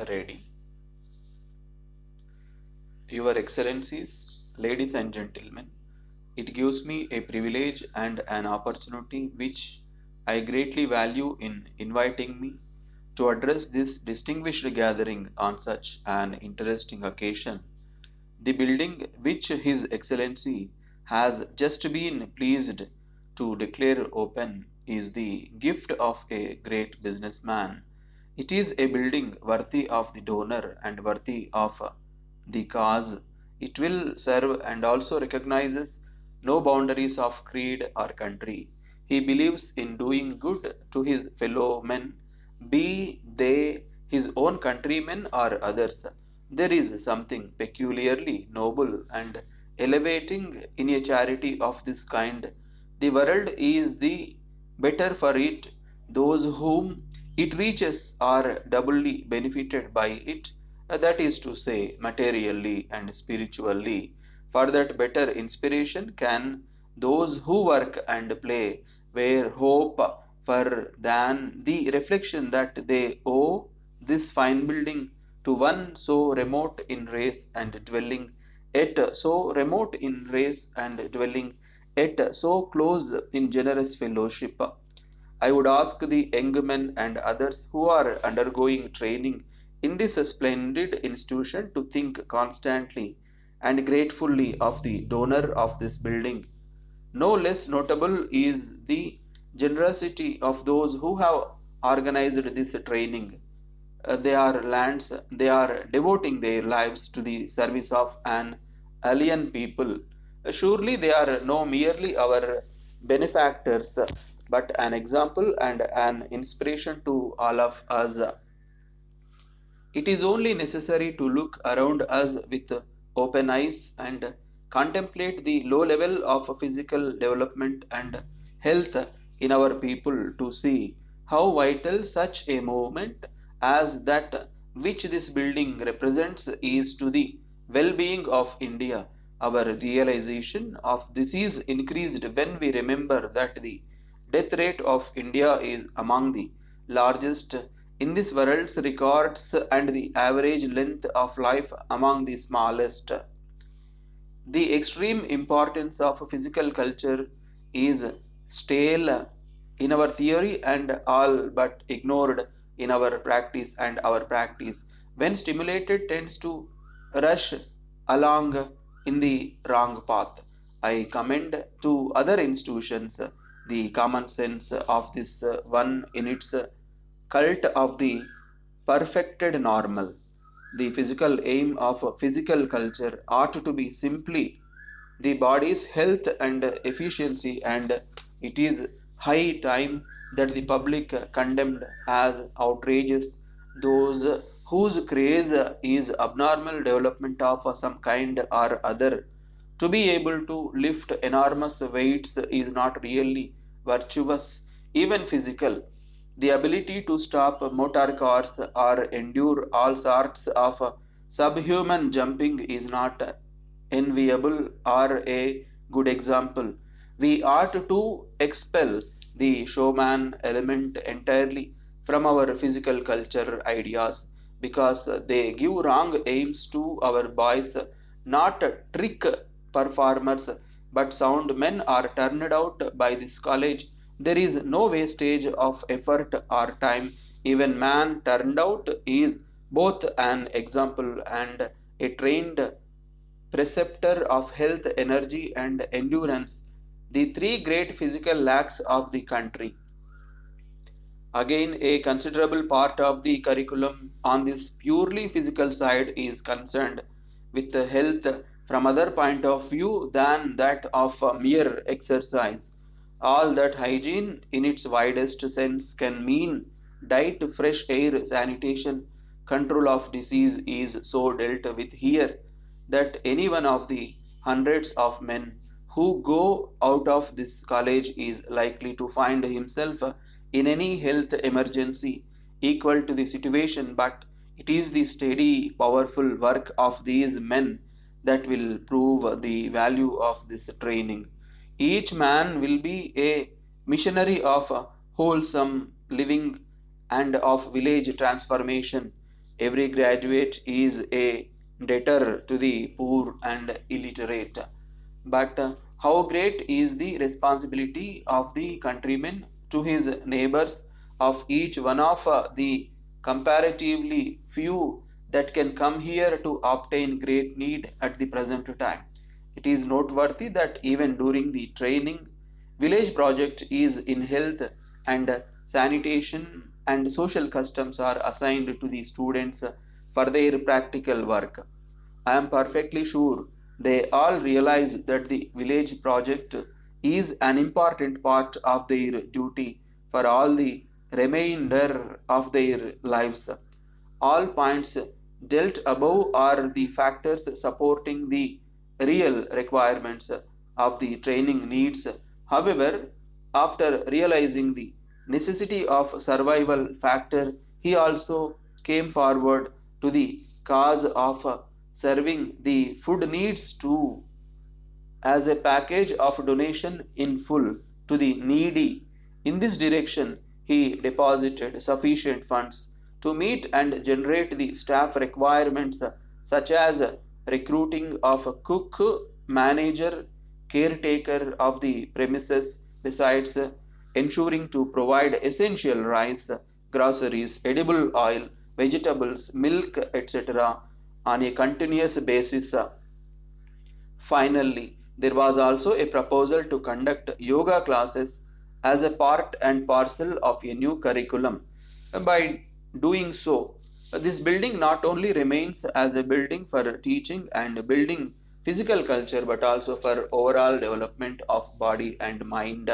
Ready. Your Excellencies, ladies and gentlemen, it gives me a privilege and an opportunity which I greatly value in inviting me to address this distinguished gathering on such an interesting occasion. The building which His Excellency has just been pleased to declare open is the gift of a great businessman. It is a building worthy of the donor and worthy of the cause it will serve, and also recognizes no boundaries of creed or country. He believes in doing good to his fellow men, be they his own countrymen or others. There is something peculiarly noble and elevating in a charity of this kind. The world is the better for it. Those whom it reaches are doubly benefited by it, that is to say, materially and spiritually. For that better inspiration can those who work and play wear hope for than the reflection that they owe this fine building to one so remote in race and dwelling, yet so remote in race and dwelling, yet so close in generous fellowship. I would ask the young men and others who are undergoing training in this splendid institution to think constantly and gratefully of the donor of this building. No less notable is the generosity of those who have organized this training. They are devoting their lives to the service of an alien people. Surely they are no merely our benefactors, but an example and an inspiration to all of us. It is only necessary to look around us with open eyes and contemplate the low level of physical development and health in our people to see how vital such a movement as that which this building represents is to the well being of India. Our realization of this is increased when we remember that the death rate of India is among the largest in this world's records and the average length of life among the smallest. The extreme importance of physical culture is stale in our theory and all but ignored in our practice, and our practice, when stimulated, tends to rush along in the wrong path. I commend to other institutions the common sense of this one in its cult of the perfected normal. The physical aim of physical culture ought to be simply the body's health and efficiency, and it is high time that the public condemned as outrageous those whose craze is abnormal development of some kind or other. To be able to lift enormous weights is not really virtuous, even physical. The ability to stop motor cars or endure all sorts of subhuman jumping is not enviable or a good example. We ought to expel the showman element entirely from our physical culture ideas, because they give wrong aims to our boys. Not trick performers but sound men are turned out by this college. There is no wastage of effort or time. Even man turned out is both an example and a trained preceptor of health, energy, and endurance, the three great physical lacks of the country. Again, a considerable part of the curriculum on this purely physical side is concerned with the health from other point of view than that of mere exercise. All that hygiene in its widest sense can mean, diet, fresh air, sanitation, control of disease, is so dealt with here that any one of the hundreds of men who go out of this college is likely to find himself in any health emergency equal to the situation. But it is the steady, powerful work of these men that will prove the value of this training. Each man will be a missionary of wholesome living and of village transformation. Every graduate is a debtor to the poor and illiterate. But how great is the responsibility of the countryman to his neighbors, of each one of the comparatively few that can come here to obtain great need at the present time. It is noteworthy that even during the training, village project is in health and sanitation and social customs are assigned to the students for their practical work. I am perfectly sure they all realize that the village project is an important part of their duty for all the remainder of their lives. All points dealt above are the factors supporting the real requirements of the training needs. However, after realizing the necessity of survival factor, he also came forward to the cause of serving the food needs too as a package of donation in full to the needy. In this direction, he deposited sufficient funds to meet and generate the staff requirements such as recruiting of a cook, manager, caretaker of the premises, besides ensuring to provide essential rice, groceries, edible oil, vegetables, milk, etc. on a continuous basis. Finally, there was also a proposal to conduct yoga classes as a part and parcel of a new curriculum. By doing so, this building not only remains as a building for teaching and building physical culture but also for overall development of body and mind.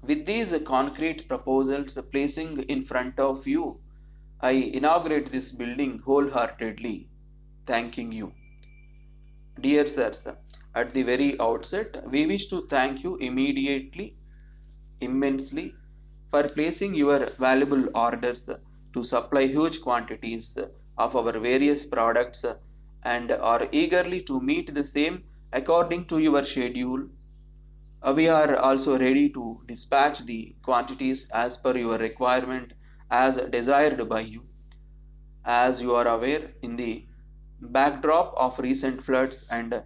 With these concrete proposals placing in front of you, I inaugurate this building wholeheartedly, thanking you. Dear sirs, at the very outset, we wish to thank you immensely, for placing your valuable orders to supply huge quantities of our various products and are eagerly to meet the same according to your schedule. We are also ready to dispatch the quantities as per your requirement as desired by you. As you are aware, in the backdrop of recent floods and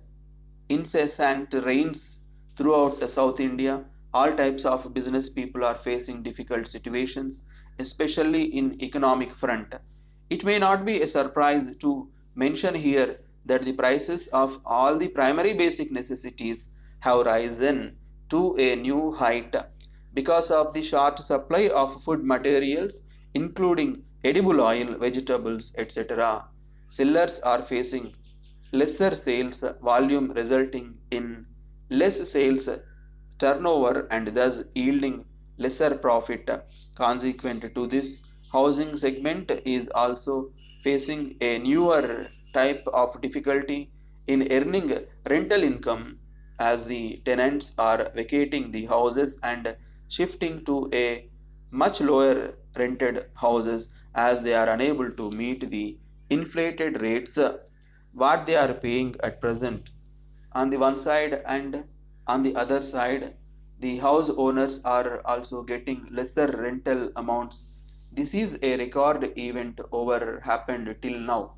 incessant rains throughout South India, all types of business people are facing difficult situations, especially in economic front. It may not be a surprise to mention here that the prices of all the primary basic necessities have risen to a new height because of the short supply of food materials, including edible oil, vegetables, etc. Sellers are facing lesser sales volume, resulting in less sales turnover and thus yielding lesser profit. Consequent to this, housing segment is also facing a newer type of difficulty in earning rental income as the tenants are vacating the houses and shifting to a much lower rented houses as they are unable to meet the inflated rates what they are paying at present on the one side, and on the other side the house owners are also getting lesser rental amounts. This is a record event over happened till now.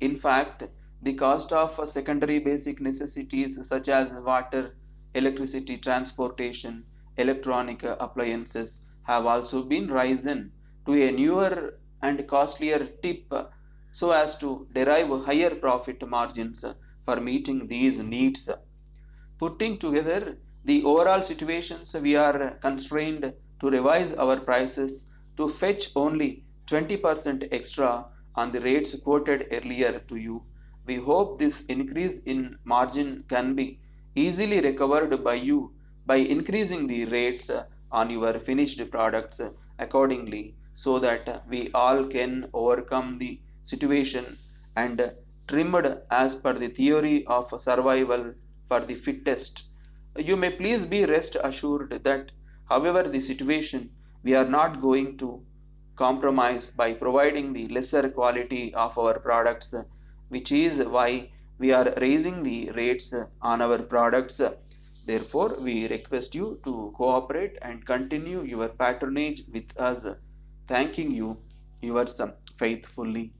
In fact, the cost of secondary basic necessities such as water, electricity, transportation, electronic appliances have also been risen to a newer and costlier tip so as to derive higher profit margins for meeting these needs. Putting together the overall situations, we are constrained to revise our prices to fetch only 20% extra on the rates quoted earlier to you. We hope this increase in margin can be easily recovered by you by increasing the rates on your finished products accordingly, so that we all can overcome the situation and trimmed as per the theory of survival for the fittest. You may please be rest assured that, however the situation, we are not going to compromise by providing the lesser quality of our products, which is why we are raising the rates on our products. Therefore, we request you to cooperate and continue your patronage with us. Thanking you. yours faithfully,